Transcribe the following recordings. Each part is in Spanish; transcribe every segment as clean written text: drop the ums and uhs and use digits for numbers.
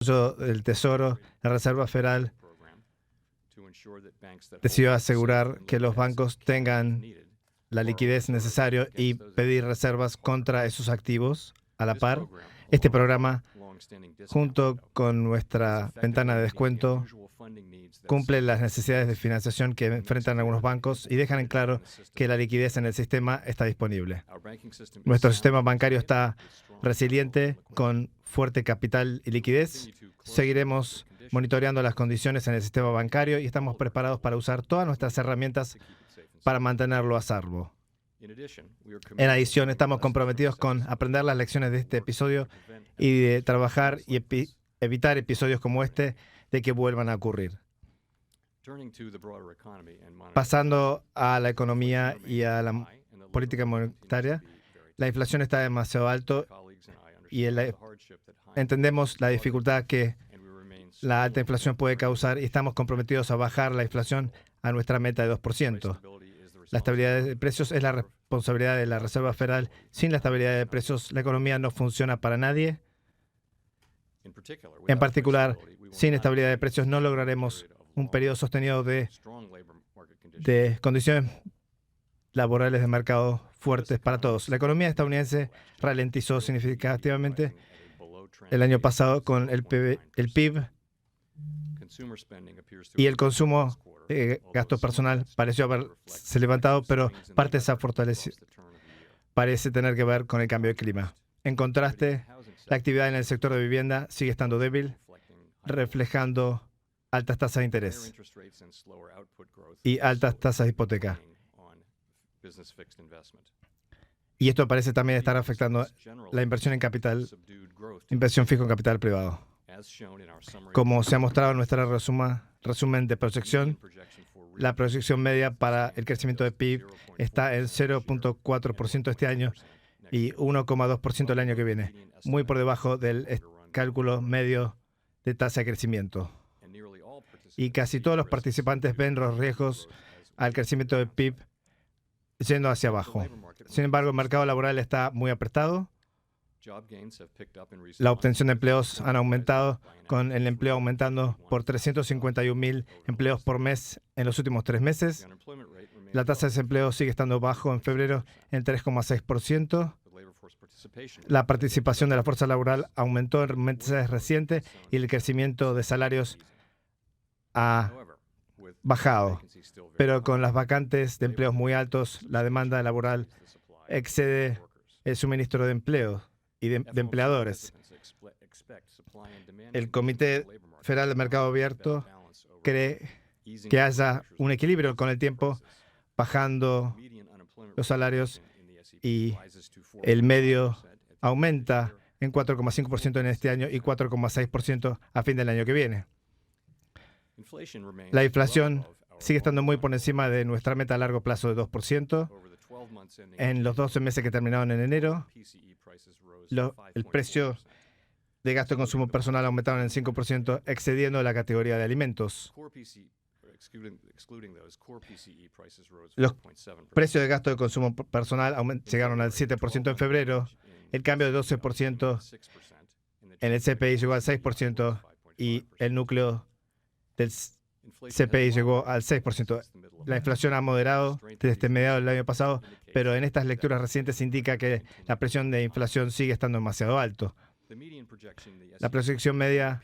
del Tesoro, la Reserva Federal decidió asegurar que los bancos tengan la liquidez necesaria y pedir reservas contra esos activos a la par. Este programa, junto con nuestra ventana de descuento, cumple las necesidades de financiación que enfrentan algunos bancos y dejan en claro que la liquidez en el sistema está disponible. Nuestro sistema bancario está resiliente, con fuerte capital y liquidez. Seguiremos monitoreando las condiciones en el sistema bancario y estamos preparados para usar todas nuestras herramientas para mantenerlo a salvo. En adición, estamos comprometidos con aprender las lecciones de este episodio y de trabajar y evitar episodios como este de que vuelvan a ocurrir. Pasando a la economía y a la política monetaria, la inflación está demasiado alta y entendemos la dificultad que la alta inflación puede causar y estamos comprometidos a bajar la inflación a nuestra meta de 2%. La estabilidad de precios es la responsabilidad de la Reserva Federal. Sin la estabilidad de precios, la economía no funciona para nadie. En particular, sin estabilidad de precios no lograremos un periodo sostenido de condiciones laborales de mercado fuertes para todos. La economía estadounidense ralentizó significativamente el año pasado con el PIB y el consumo de gasto personal pareció haberse levantado, pero parte de esa fortaleza parece tener que ver con el cambio de clima. En contraste, la actividad en el sector de vivienda sigue estando débil, reflejando altas tasas de interés y altas tasas de hipoteca. Y esto parece también estar afectando la inversión en capital, inversión fija en capital privado. Como se ha mostrado en nuestro resumen de proyección, la proyección media para el crecimiento de PIB está en 0.4% este año y 1.2% el año que viene, muy por debajo del cálculo medio de tasa de crecimiento. Y casi todos los participantes ven los riesgos al crecimiento del PIB yendo hacia abajo. Sin embargo, el mercado laboral está muy apretado. La obtención de empleos han aumentado, con el empleo aumentando por 351,000 empleos por mes en los últimos 3 meses. La tasa de desempleo sigue estando bajo en febrero en 3,6%. La participación de la fuerza laboral aumentó en meses recientes y el crecimiento de salarios ha bajado. Pero con las vacantes de empleos muy altos, la demanda laboral excede el suministro de empleo y de empleadores. El Comité Federal de Mercado Abierto cree que haya un equilibrio con el tiempo, bajando los salarios y el medio aumenta en 4,5% en este año y 4,6% a fin del año que viene. La inflación sigue estando muy por encima de nuestra meta a largo plazo de 2%. En los 12 meses que terminaron en enero, el precio de gasto de consumo personal aumentaron en 5%, excediendo la categoría de alimentos. Los precios de gasto de consumo personal llegaron al 7% en febrero. El cambio de 12% en el CPI llegó al 6% y el núcleo del CPI llegó al 6%. La inflación ha moderado desde mediados del año pasado, pero en estas lecturas recientes indica que la presión de inflación sigue estando demasiado alto. La proyección media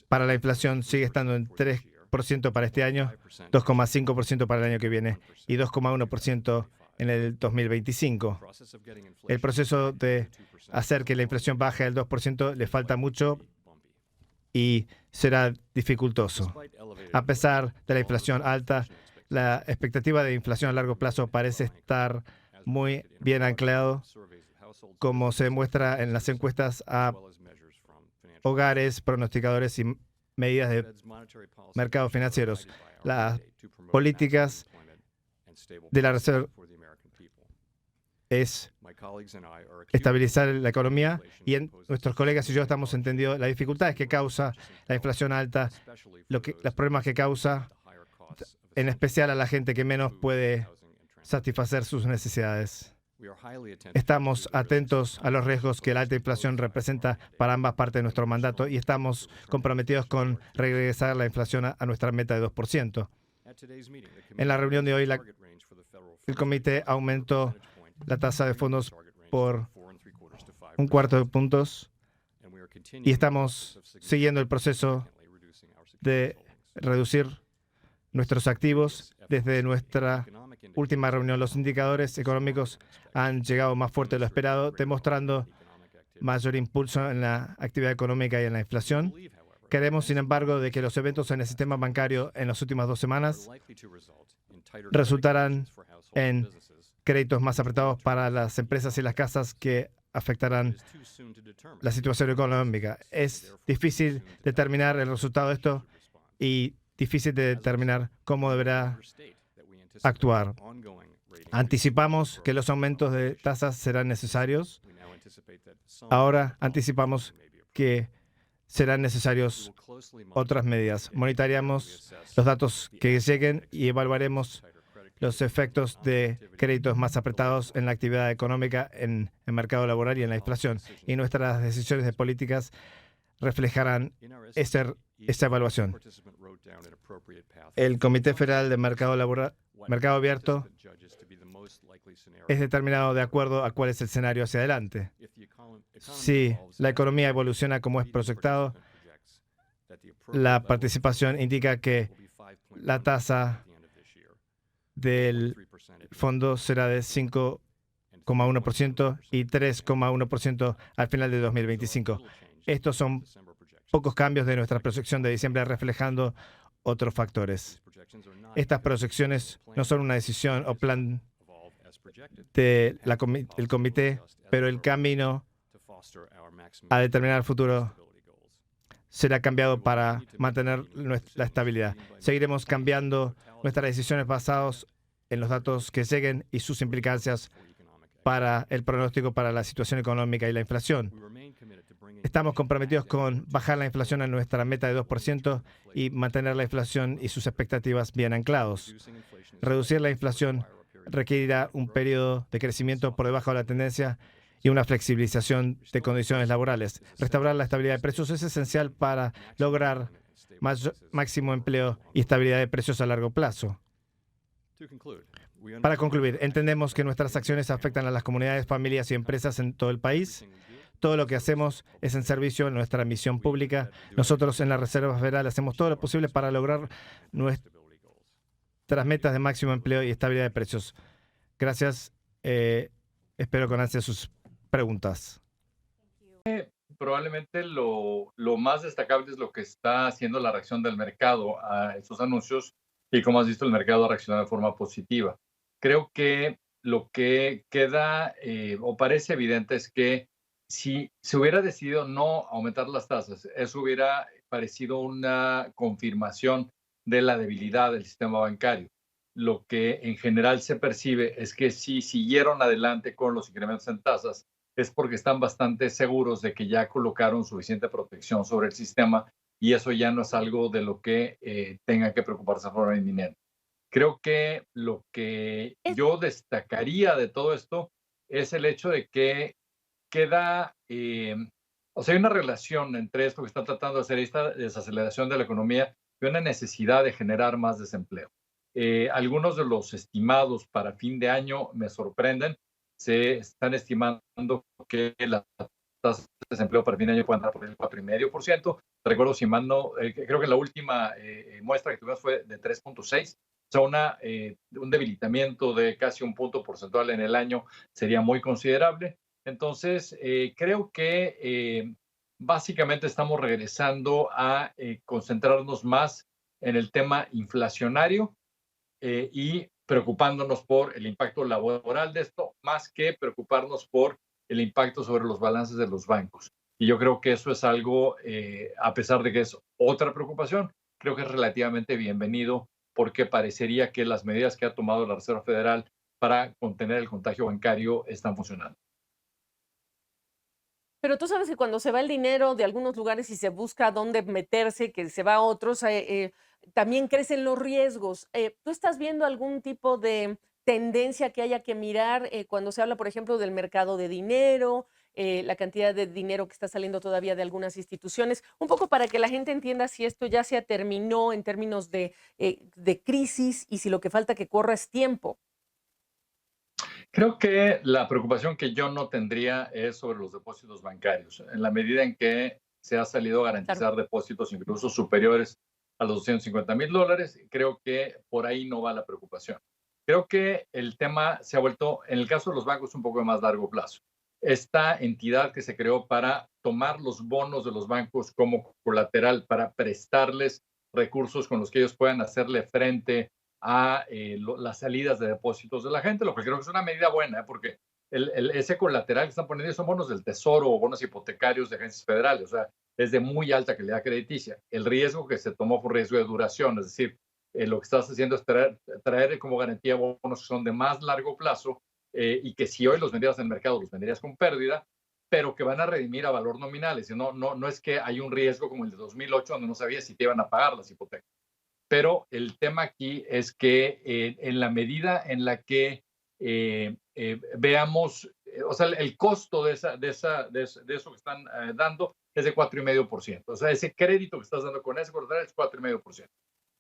para la inflación sigue estando en 3% para este año, 2,5% para el año que viene y 2,1% en el 2025. El proceso de hacer que la inflación baje al 2% le falta mucho y será dificultoso. A pesar de la inflación alta, la expectativa de inflación a largo plazo parece estar muy bien anclado, como se demuestra en las encuestas a hogares, pronosticadores y medidas de mercados financieros. Las políticas de la Reserva es estabilizar la economía y nuestros colegas y yo estamos entendiendo las dificultades que causa la inflación alta, los problemas que causa, en especial a la gente que menos puede satisfacer sus necesidades. Estamos atentos a los riesgos que la alta inflación representa para ambas partes de nuestro mandato y estamos comprometidos con regresar la inflación a nuestra meta de 2%. En la reunión de hoy, el comité aumentó la tasa de fondos por 1/4 de puntos y estamos siguiendo el proceso de reducir nuestros activos. Desde nuestra última reunión, los indicadores económicos han llegado más fuerte de lo esperado, demostrando mayor impulso en la actividad económica y en la inflación. Creemos, sin embargo, de que los eventos en el sistema bancario en las últimas 2 semanas resultarán en créditos más apretados para las empresas y las casas que afectarán la situación económica. Es difícil determinar el resultado de esto y difícil de determinar cómo deberá actuar. Anticipamos que los aumentos de tasas serán necesarios. Ahora anticipamos que serán necesarios otras medidas. Monitoreamos los datos que lleguen y evaluaremos los efectos de créditos más apretados en la actividad económica, en el mercado laboral y en la inflación. Y nuestras decisiones de políticas reflejarán esta evaluación. El Comité Federal de Mercado Abierto es determinado de acuerdo a cuál es el escenario hacia adelante. Si la economía evoluciona como es proyectado, la participación indica que la tasa del fondo será de 5,1% y 3,1% al final de 2025. Estos son pocos cambios de nuestra proyección de diciembre, reflejando otros factores. Estas proyecciones no son una decisión o plan del comité, pero el camino a determinar el futuro será cambiado para mantener la estabilidad. Seguiremos cambiando nuestras decisiones basadas en los datos que lleguen y sus implicancias para el pronóstico para la situación económica y la inflación. Estamos comprometidos con bajar la inflación a nuestra meta de 2% y mantener la inflación y sus expectativas bien anclados. Reducir la inflación requerirá un periodo de crecimiento por debajo de la tendencia y una flexibilización de condiciones laborales. Restaurar la estabilidad de precios es esencial para lograr máximo empleo y estabilidad de precios a largo plazo. Para concluir, entendemos que nuestras acciones afectan a las comunidades, familias y empresas en todo el país. Todo lo que hacemos es en servicio a nuestra misión pública. Nosotros en la Reserva Federal hacemos todo lo posible para lograr nuestras metas de máximo empleo y estabilidad de precios. Gracias. Espero con ansia sus preguntas. Probablemente lo más destacable es lo que está haciendo la reacción del mercado a estos anuncios y como has visto el mercado ha reaccionado de forma positiva. Creo que lo que queda o parece evidente es que si se hubiera decidido no aumentar las tasas, eso hubiera parecido una confirmación de la debilidad del sistema bancario. Lo que en general se percibe es que si siguieron adelante con los incrementos en tasas, es porque están bastante seguros de que ya colocaron suficiente protección sobre el sistema y eso ya no es algo de lo que tengan que preocuparse de forma inminente. Creo que lo que yo destacaría de todo esto es el hecho de que queda, o sea, hay una relación entre esto que están tratando de hacer, esta desaceleración de la economía y una necesidad de generar más desempleo. Algunos de los estimados para fin de año me sorprenden. Se están estimando que la tasa de desempleo para fin de año puede andar por el 4,5%. Recuerdo, si mal no, creo que la última muestra que tuvimos fue de 3,6%. O sea, un debilitamiento de casi un punto porcentual en el año sería muy considerable. Entonces, creo que básicamente estamos regresando a concentrarnos más en el tema inflacionario y preocupándonos por el impacto laboral de esto, más que preocuparnos por el impacto sobre los balances de los bancos. Y yo creo que eso es algo, a pesar de que es otra preocupación, creo que es relativamente bienvenido porque parecería que las medidas que ha tomado la Reserva Federal para contener el contagio bancario están funcionando. Pero tú sabes que cuando se va el dinero de algunos lugares y se busca dónde meterse, que se va a otros, también crecen los riesgos. ¿Tú estás viendo algún tipo de tendencia que haya que mirar cuando se habla, por ejemplo, del mercado de dinero, la cantidad de dinero que está saliendo todavía de algunas instituciones, un poco para que la gente entienda si esto ya se terminó en términos de crisis y si lo que falta que corra es tiempo. Creo que la preocupación que yo no tendría es sobre los depósitos bancarios. En la medida en que se ha salido a Claro. garantizar depósitos incluso superiores a los $250,000, creo que por ahí no va la preocupación. Creo que el tema se ha vuelto, en el caso de los bancos, un poco de más largo plazo. Esta entidad que se creó para tomar los bonos de los bancos como colateral, para prestarles recursos con los que ellos puedan hacerle frente a las salidas de depósitos de la gente, lo que creo que es una medida buena, porque ese colateral que están poniendo son bonos del Tesoro o bonos hipotecarios de agencias federales, o sea, es de muy alta calidad crediticia. El riesgo que se tomó fue un riesgo de duración, es decir, lo que estás haciendo es traer como garantía bonos que son de más largo plazo y que si hoy los vendieras en el mercado, los venderías con pérdida, pero que van a redimir a valor nominal. Es decir, no es que hay un riesgo como el de 2008 donde no sabías si te iban a pagar las hipotecas. Pero el tema aquí es que en la medida en la que veamos, o sea, el costo de eso que están dando es de 4,5%. O sea, ese crédito que estás dando con ese colateral es 4,5%.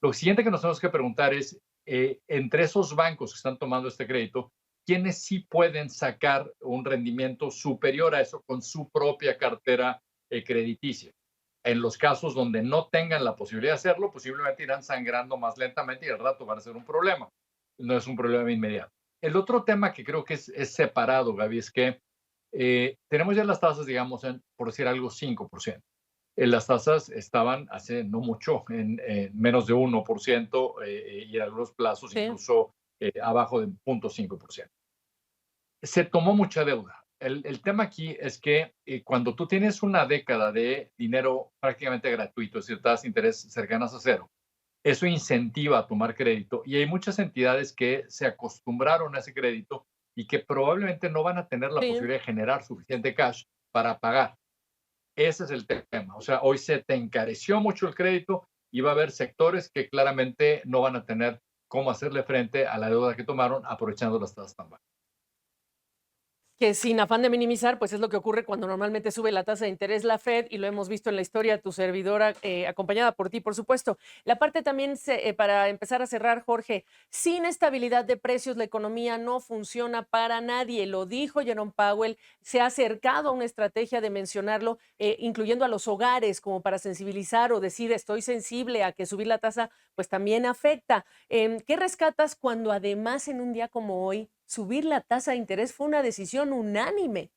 Lo siguiente que nos tenemos que preguntar es, entre esos bancos que están tomando este crédito, ¿quiénes sí pueden sacar un rendimiento superior a eso con su propia cartera crediticia? En los casos donde no tengan la posibilidad de hacerlo, posiblemente irán sangrando más lentamente y al rato van a ser un problema. No es un problema inmediato. El otro tema que creo que es separado, Gaby, es que tenemos ya las tasas, digamos, por decir algo, 5%. Las tasas estaban hace no mucho en menos de 1% y en algunos plazos Sí. incluso abajo de 0,5%. Se tomó mucha deuda. El tema aquí es que cuando tú tienes una década de dinero prácticamente gratuito, es decir, tasas de interés cercanas a cero, eso incentiva a tomar crédito y hay muchas entidades que se acostumbraron a ese crédito y que probablemente no van a tener la Sí. posibilidad de generar suficiente cash para pagar. Ese es el tema. O sea, hoy se te encareció mucho el crédito y va a haber sectores que claramente no van a tener cómo hacerle frente a la deuda que tomaron aprovechando las tasas tan bajas. Que sin afán de minimizar, pues es lo que ocurre cuando normalmente sube la tasa de interés la Fed y lo hemos visto en la historia, tu servidora, acompañada por ti, por supuesto. La parte también, para empezar a cerrar, Jorge, sin estabilidad de precios la economía no funciona para nadie. Lo dijo Jerome Powell, se ha acercado a una estrategia de mencionarlo, incluyendo a los hogares, como para sensibilizar o decir estoy sensible a que subir la tasa, pues también afecta. ¿Qué rescatas cuando además en un día como hoy subir la tasa de interés fue una decisión unánime?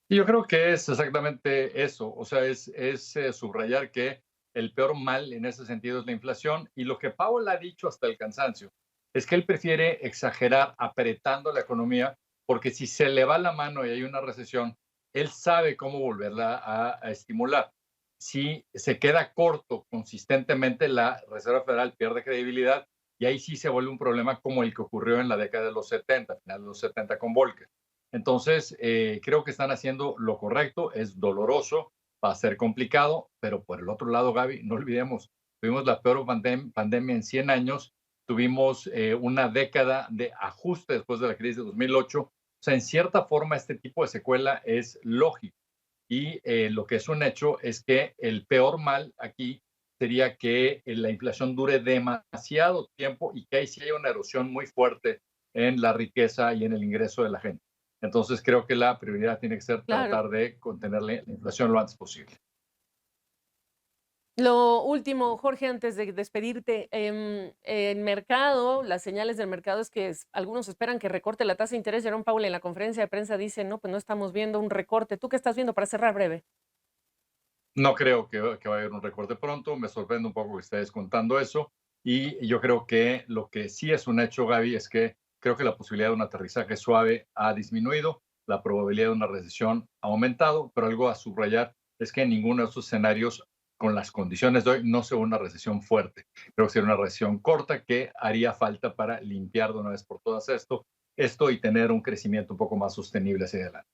Y yo creo que es exactamente eso, o sea, es subrayar que el peor mal en ese sentido es la inflación y lo que Powell ha dicho hasta el cansancio es que él prefiere exagerar apretando la economía porque si se le va la mano y hay una recesión, él sabe cómo volverla a estimular. Si se queda corto consistentemente, la Reserva Federal pierde credibilidad y ahí sí se vuelve un problema como el que ocurrió en la década de los 70, final de los 70 con Volcker. Entonces, creo que están haciendo lo correcto, es doloroso, va a ser complicado, pero por el otro lado, Gaby, no olvidemos, tuvimos la peor pandemia en 100 años, tuvimos una década de ajuste después de la crisis de 2008, o sea, en cierta forma este tipo de secuela es lógico y lo que es un hecho es que el peor mal aquí sería que la inflación dure demasiado tiempo y que ahí sí hay una erosión muy fuerte en la riqueza y en el ingreso de la gente. Entonces creo que la prioridad tiene que ser Claro. tratar de contener la inflación lo antes posible. Lo último, Jorge, antes de despedirte, el mercado, las señales del mercado es que algunos esperan que recorte la tasa de interés. Jerome Powell en la conferencia de prensa dice, no, pues no estamos viendo un recorte. ¿Tú qué estás viendo para cerrar breve? No creo que vaya a haber un recorte pronto, me sorprende un poco que estés contando eso y yo creo que lo que sí es un hecho, Gaby, es que creo que la posibilidad de un aterrizaje suave ha disminuido, la probabilidad de una recesión ha aumentado, pero algo a subrayar es que en ninguno de estos escenarios, con las condiciones de hoy, no se ve una recesión fuerte. Creo que sería una recesión corta que haría falta para limpiar de una vez por todas esto y tener un crecimiento un poco más sostenible hacia adelante.